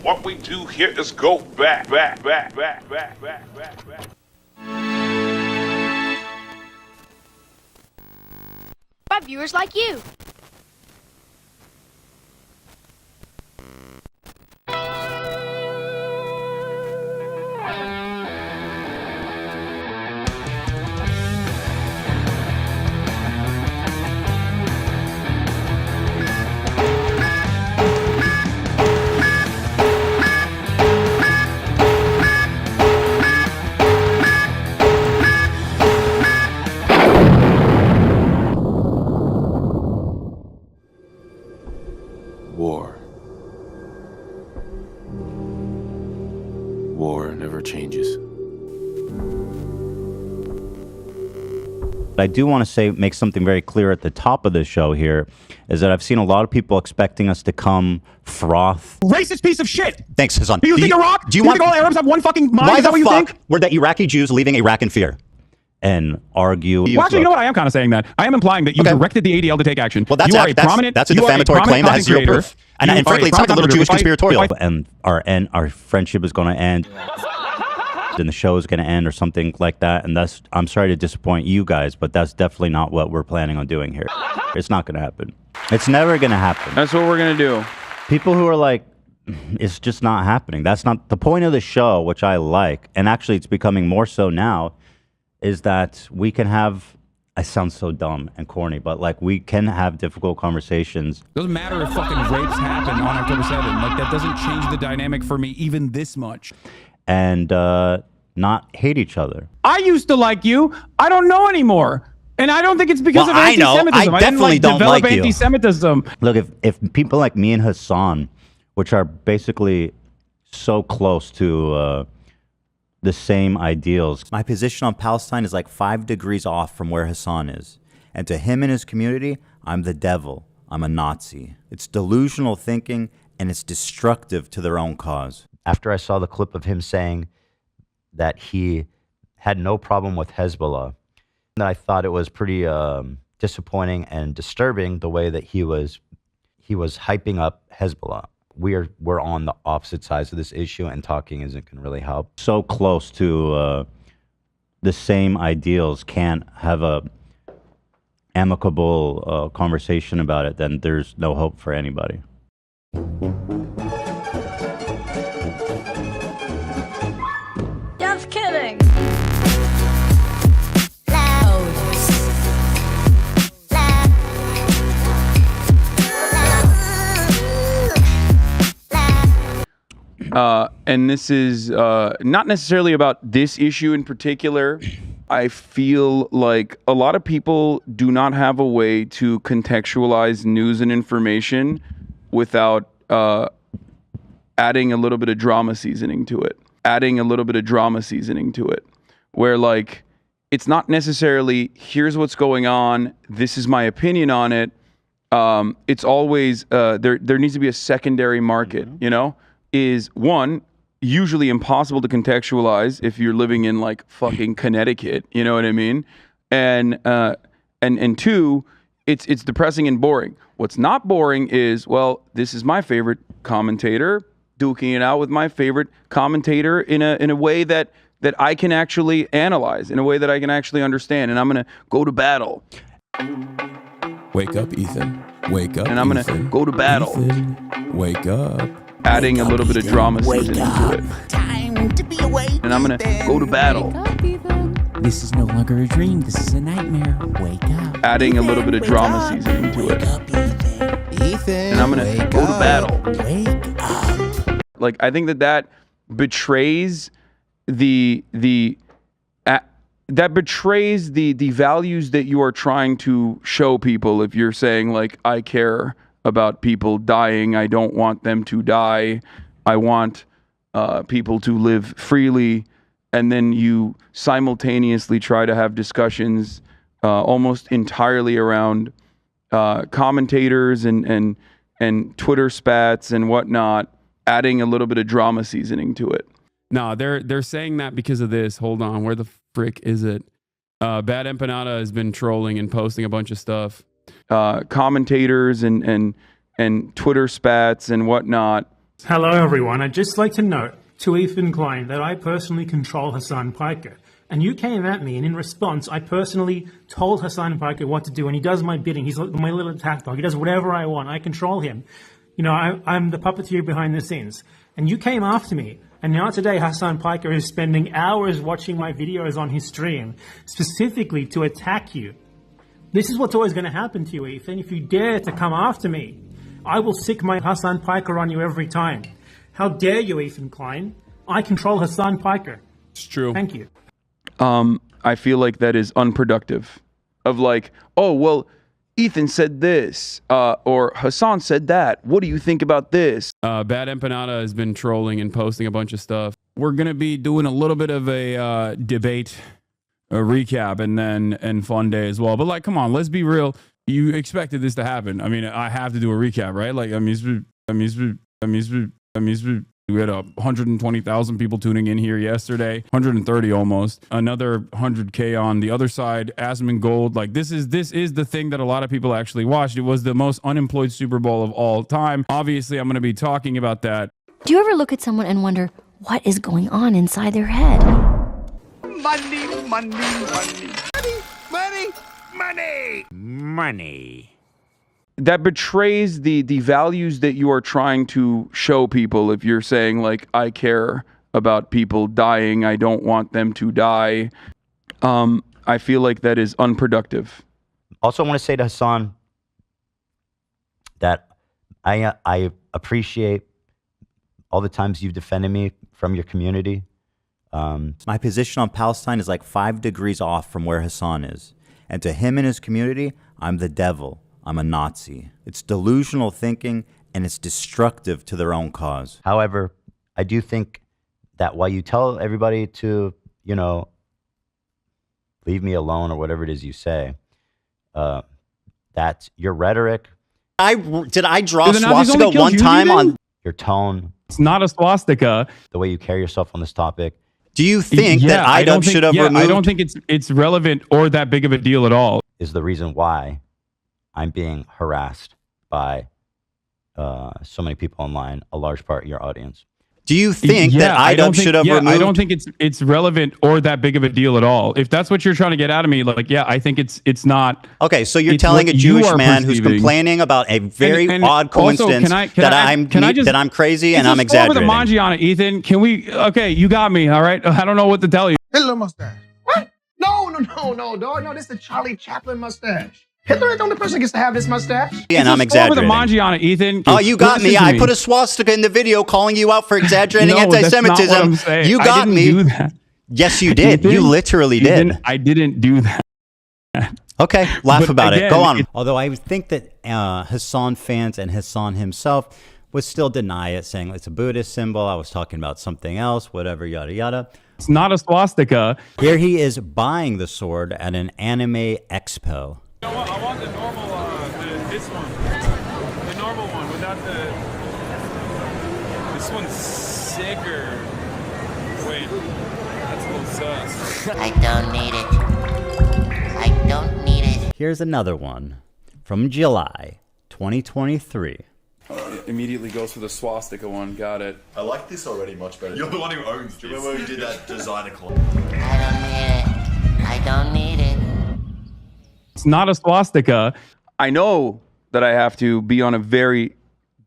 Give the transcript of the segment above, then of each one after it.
What we do here is go back. By viewers like you. War never changes. I do want to make something very clear at the top of the show here, is that I've seen a lot of people expecting us to come froth. Racist piece of shit! Thanks, Hasan. Do you think Iraq? Do you think all Arabs have one fucking mind? Why Is that what the you fuck think? were the Iraqi Jews leaving Iraq in fear? And argue. Well, actually, you know what? I am kind of saying that. I am implying that you directed the ADL to take action. Well, that's a prominent. That's a defamatory claim that has zero proof. And frankly, it's like a little Jewish conspiratorial. And our friendship is going to end. And the show is going to end or something like that. And I'm sorry to disappoint you guys, but that's definitely not what we're planning on doing here. It's not going to happen. It's never going to happen. That's what we're going to do. People who are like, it's just not happening. That's not the point of the show, which I like. And actually, it's becoming more so now, is that we can have, I sound so dumb and corny, but like we can have difficult conversations. Doesn't matter if fucking rapes happen on October 7th. Like that doesn't change the dynamic for me even this much. And not hate each other. I used to like you. I don't know anymore. And I don't think it's because of anti-Semitism. I definitely don't develop like you. Anti-Semitism. Look, if people like me and Hasan, which are basically so close to the same ideals. My position on Palestine is like 5 degrees off from where Hasan is. And to him and his community, I'm the devil. I'm a Nazi. It's delusional thinking, and it's destructive to their own cause. After I saw the clip of him saying that he had no problem with Hezbollah, I thought it was pretty disappointing and disturbing the way that he was hyping up Hezbollah. We're on the opposite sides of this issue, and talking isn't going to really help. So close to the same ideals can't have a amicable conversation about it, then there's no hope for anybody. Just kidding. And this is not necessarily about this issue in particular. I feel like a lot of people do not have a way to contextualize news and information without adding a little bit of drama seasoning to it. Where like, it's not necessarily, here's what's going on, this is my opinion on it. It's always, there needs to be a secondary market, you know? Is one, usually impossible to contextualize if you're living in like fucking Connecticut, you know what I mean? And two, it's depressing and boring. What's not boring is, well, this is my favorite commentator duking it out with my favorite commentator in a way that I can actually analyze, in a way that I can actually understand, and I'm gonna go to battle. Wake up, Ethan. Wake up, and I'm gonna go to battle. Ethan. Wake up. Adding a little bit of drama seasoning to it. Time to be awake. And I'm gonna go to battle. This is no longer a dream. This is a nightmare. Wake up. Adding a little bit of drama seasoning to it. And I'm gonna go to battle. Wake up. Like, I think that betrays the values that you are trying to show people. If you're saying like, I care about people dying, I don't want them to die, I want people to live freely, and then you simultaneously try to have discussions almost entirely around commentators and Twitter spats and whatnot, adding a little bit of drama seasoning to it. No, they're saying that because of this. Hold on, where the frick is it? Bad Empanada has been trolling and posting a bunch of stuff. Commentators and Twitter spats and whatnot, Hello everyone, I'd just like to note to Ethan Klein that I personally control Hasan Piker. And you came at me, and in response, I personally told Hasan Piker what to do, and he does my bidding. He's like my little attack dog. He does whatever I want. I control him. You know, I'm the puppeteer behind the scenes. And you came after me, and now today Hasan Piker is spending hours watching my videos on his stream, specifically to attack you. This is what's always going to happen to you, Ethan. If you dare to come after me, I will sick my Hasan Piker on you every time. How dare you, Ethan Klein? I control Hasan Piker. It's true. Thank you. I feel like that is unproductive. Of like, oh, well, Ethan said this, or Hasan said that. What do you think about this? Bad Empanada has been trolling and posting a bunch of stuff. We're going to be doing a little bit of a debate, a recap, and fun day as well. But like, come on, let's be real. You expected this to happen. I mean, I have to do a recap, right? Like, we had 120,000 people tuning in here yesterday, 130 almost. Another 100K on the other side. Asman Gold. Like this is the thing that a lot of people actually watched. It was the most unemployed Super Bowl of all time. Obviously, I'm going to be talking about that. Do you ever look at someone and wonder what is going on inside their head? Money, money, money. Money, money, money. Money. That betrays the values that you are trying to show people. If you're saying like, I care about people dying, I don't want them to die. I feel like that is unproductive. Also, I want to say to Hasan that I appreciate all the times you've defended me from your community. My position on Palestine is like 5 degrees off from where Hasan is. And to him and his community, I'm the devil. I'm a Nazi. It's delusional thinking, and it's destructive to their own cause. However, I do think that while you tell everybody to, you know, leave me alone or whatever it is you say, that's your rhetoric. Did I draw swastika one time on your tone? It's not a swastika. The way you carry yourself on this topic. Do you think that iDubbbz should have removed? I don't think it's relevant or that big of a deal at all. Is the reason why I'm being harassed by so many people online, a large part of your audience. Do you think that iDubbbz should have removed? I don't think it's relevant or that big of a deal at all. If that's what you're trying to get out of me, like, yeah, I think it's not. Okay, so you're telling a Jewish man who's complaining about a very odd coincidence that I'm crazy and I'm exaggerating. Over the Mangiana, Ethan. Can we? Okay, you got me. All right. I don't know what to tell you. Hitler mustache. What? No, dog. No, this is the Charlie Chaplin mustache. Hitler is the only person who gets to have this mustache. Yeah, and I'm exaggerating. Over the Mangiana, Ethan. Oh, you got me. I put a swastika in the video calling you out for exaggerating anti-Semitism. That's not what I'm saying. You got me. Do that. Yes, you did. You literally did. I didn't do that. Okay, laugh about it. Go on. Although I would think that Hasan fans and Hasan himself would still deny it, saying it's a Buddhist symbol. I was talking about something else, whatever, yada, yada. It's not a swastika. Here he is buying the sword at an anime expo. You know what? I want the normal, this one. The normal one without the... This one's sicker. Wait, that's a little sus. I don't need it. I don't need it. Here's another one from July 2023. Immediately goes for the swastika one. Got it. I like this already much better. You're the one who owns this. Do you remember when we did that designer club? I don't need it. It's not a swastika. I know that I have to be on a very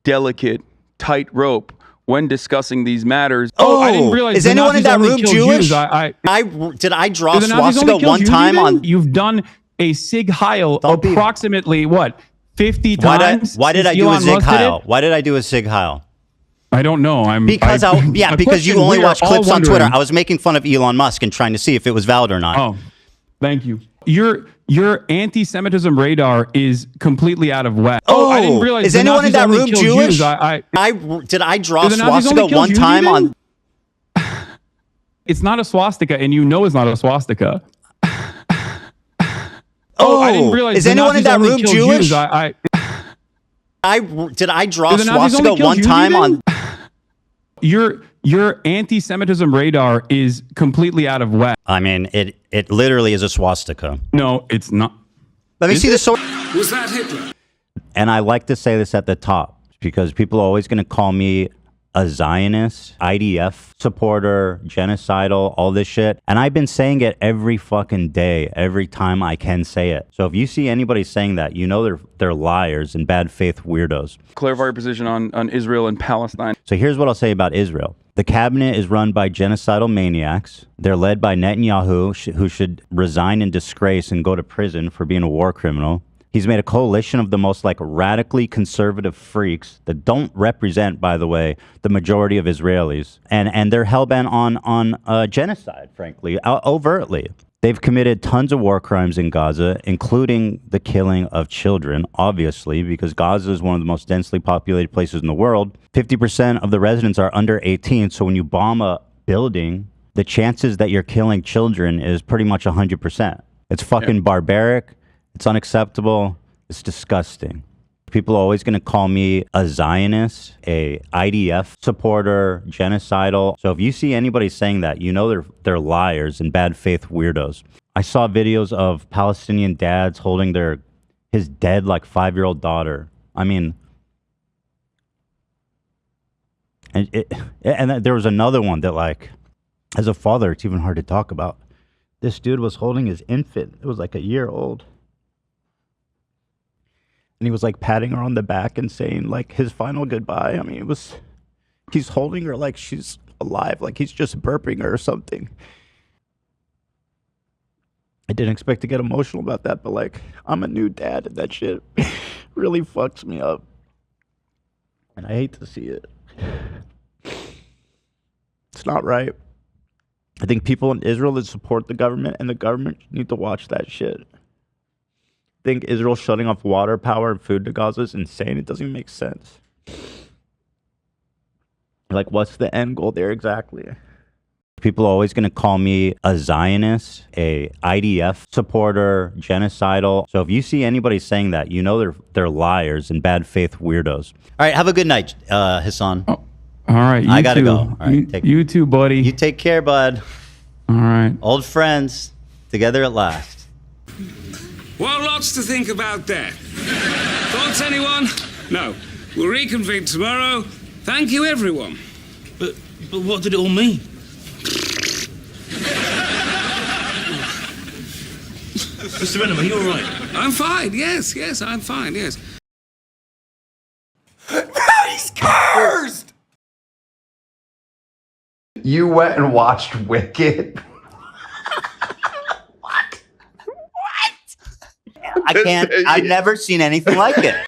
delicate, tight rope when discussing these matters. Oh, I didn't realize. Is anyone in that room Jewish? Did I draw swastika one time on? You've done a Sig Heil approximately what 50 times. Why did I do a Sig Heil? Why did I do a Sig Heil? I don't know. Because you only watch clips on Twitter. I was making fun of Elon Musk and trying to see if it was valid or not. Oh, thank you. Your anti-Semitism radar is completely out of whack. Oh, I didn't realize. Is anyone in that room Jewish? Did I draw swastika one time on? It's not a swastika, and you know it's not a swastika. I didn't realize. Is anyone in that room Jewish? Did I draw swastika one time on? Your anti-Semitism radar is completely out of whack. I mean, it literally is a swastika. No, it's not. Let me see the sword. Was that Hitler? And I like to say this at the top because people are always going to call me a Zionist, IDF supporter, genocidal, all this shit. And I've been saying it every fucking day, every time I can say it. So if you see anybody saying that, you know they're liars and bad faith weirdos. Clarify your position on Israel and Palestine. So here's what I'll say about Israel. The cabinet is run by genocidal maniacs. They're led by Netanyahu, who should resign in disgrace and go to prison for being a war criminal. He's made a coalition of the most like radically conservative freaks that don't represent, by the way, the majority of Israelis. And they're hellbent on genocide, frankly, overtly. They've committed tons of war crimes in Gaza, including the killing of children, obviously, because Gaza is one of the most densely populated places in the world. 50% of the residents are under 18, so when you bomb a building, the chances that you're killing children is pretty much 100%. It's fucking barbaric. It's unacceptable. It's disgusting. People are always going to call me a Zionist, a IDF supporter, genocidal. So if you see anybody saying that, you know they're liars and bad faith weirdos. I saw videos of Palestinian dads holding his dead like 5-year-old daughter. I mean, and there was another one that, like, as a father, it's even hard to talk about. This dude was holding his infant. It was like a year old. And he was like patting her on the back and saying like his final goodbye. I mean, he's holding her like she's alive, like he's just burping her or something. I didn't expect to get emotional about that, but like, I'm a new dad and that shit really fucks me up. And I hate to see it. It's not right. I think people in Israel that support the government and the government need to watch that shit. I think Israel shutting off water, power, and food to Gaza is insane. It doesn't even make sense. Like, what's the end goal there exactly? People are always going to call me a Zionist, a IDF supporter, genocidal. So if you see anybody saying that, you know they're liars and bad faith weirdos. All right, have a good night, Hasan. Oh, all right, I gotta go. All right, you too, buddy. You take care, bud. All right. Old friends, together at last. Well, lots to think about there. Thoughts, anyone? No. We'll reconvene tomorrow. Thank you, everyone. But what did it all mean? Mr. Venom, are you all right? I'm fine, yes, I'm fine, yes. He's cursed! You went and watched Wicked? I can't. I've never seen anything like it.